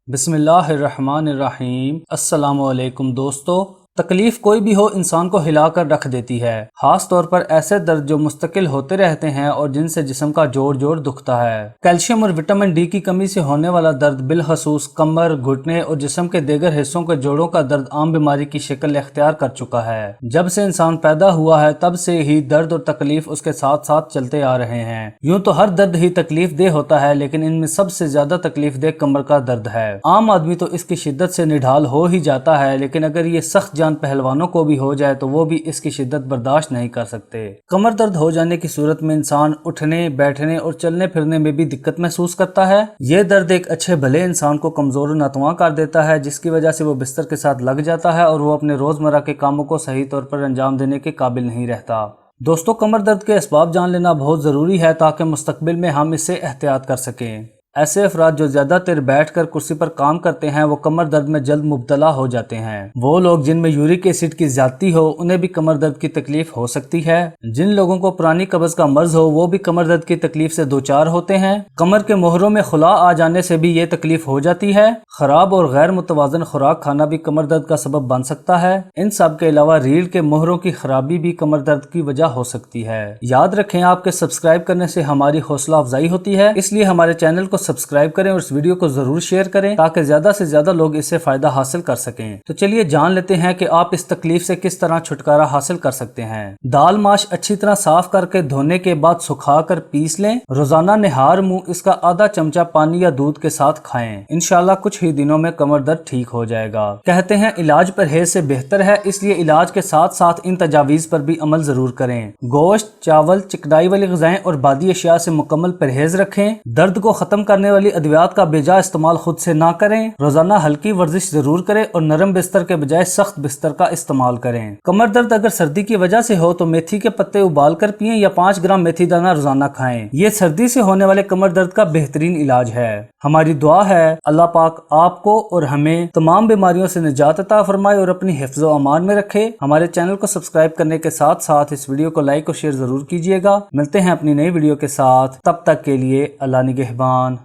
بسم اللہ الرحمن الرحیم۔ السلام علیکم دوستو۔ تکلیف کوئی بھی ہو انسان کو ہلا کر رکھ دیتی ہے، خاص طور پر ایسے درد جو مستقل ہوتے رہتے ہیں اور جن سے جسم کا جوڑ دکھتا ہے۔ کیلشیم اور وٹامن ڈی کی کمی سے ہونے والا درد بالخصوص کمر، گھٹنے اور جسم کے دیگر حصوں کے جوڑوں کا درد عام بیماری کی شکل اختیار کر چکا ہے۔ جب سے انسان پیدا ہوا ہے تب سے ہی درد اور تکلیف اس کے ساتھ ساتھ چلتے آ رہے ہیں۔ یوں تو ہر درد ہی تکلیف دہ ہوتا ہے، لیکن ان میں سب سے زیادہ تکلیف دہ کمر کا درد ہے۔ عام آدمی تو اس کی شدت سے نڈھال ہو ہی جاتا ہے، لیکن اگر یہ سخت جان پہلوانوں کو بھی ہو جائے تو وہ بھی اس کی شدت برداشت نہیں کر سکتے۔ کمر درد ہو جانے کی صورت میں انسان اٹھنے، بیٹھنے اور چلنے پھرنے میں بھی دقت محسوس کرتا ہے۔ یہ درد ایک اچھے بھلے انسان کو کمزور و ناتواں کر دیتا ہے، جس کی وجہ سے وہ بستر کے ساتھ لگ جاتا ہے اور وہ اپنے روزمرہ کے کاموں کو صحیح طور پر انجام دینے کے قابل نہیں رہتا۔ دوستو، کمر درد کے اسباب جان لینا بہت ضروری ہے تاکہ مستقبل میں ہم اس سے احتیاط کر سکیں۔ ایسے افراد جو زیادہ دیر بیٹھ کر کرسی پر کام کرتے ہیں وہ کمر درد میں جلد مبتلا ہو جاتے ہیں۔ وہ لوگ جن میں یورک ایسڈ کی زیادتی ہو انہیں بھی کمر درد کی تکلیف ہو سکتی ہے۔ جن لوگوں کو پرانی قبض کا مرض ہو وہ بھی کمر درد کی تکلیف سے دوچار ہوتے ہیں۔ کمر کے موہروں میں خلا آ جانے سے بھی یہ تکلیف ہو جاتی ہے۔ خراب اور غیر متوازن خوراک کھانا بھی کمر درد کا سبب بن سکتا ہے۔ ان سب کے علاوہ ریڑھ کے موہروں کی خرابی بھی کمر درد کی وجہ ہو سکتی ہے۔ یاد رکھیں، آپ کے سبسکرائب کرنے سے ہماری حوصلہ افزائی ہوتی ہے، اس لیے ہمارے چینل کو سبسکرائب کریں اور اس ویڈیو کو ضرور شیئر کریں تاکہ زیادہ سے زیادہ لوگ اس سے فائدہ حاصل کر سکیں۔ تو چلیے جان لیتے ہیں کہ آپ اس تکلیف سے کس طرح چھٹکارا حاصل کر سکتے ہیں۔ دال ماش اچھی طرح صاف کر کے دھونے کے بعد سکھا کر پیس لیں۔ روزانہ نہار منہ اس کا آدھا چمچہ پانی یا دودھ کے ساتھ کھائیں۔ انشاءاللہ کچھ ہی دنوں میں کمر درد ٹھیک ہو جائے گا۔ کہتے ہیں علاج پرہیز سے بہتر ہے، اس لیے علاج کے ساتھ ساتھ ان تجاویز پر بھی عمل ضرور کریں۔ گوشت، چاول، چکنائی والی غذائیں اور بادی اشیاء سے مکمل پرہیز رکھیں۔ درد کو ختم کرنے والی ادویات کا بجا استعمال خود سے نہ کریں۔ روزانہ ہلکی ورزش ضرور کریں اور نرم بستر کے بجائے سخت بستر کا استعمال کریں۔ کمر درد اگر سردی کی وجہ سے ہو تو میتھی کے پتے ابال کر پئیں یا 5 گرام میتھی دانہ روزانہ کھائیں۔ یہ سردی سے ہونے والے کمر درد کا بہترین علاج ہے۔ ہماری دعا ہے اللہ پاک آپ کو اور ہمیں تمام بیماریوں سے نجات عطا فرمائے اور اپنی حفظ و امان میں رکھے۔ ہمارے چینل کو سبسکرائب کرنے کے ساتھ ساتھ اس ویڈیو کو لائک اور شیئر ضرور کیجیے گا۔ ملتے ہیں اپنی نئی ویڈیو کے ساتھ، تب تک کے لیے اللہ نگہبان۔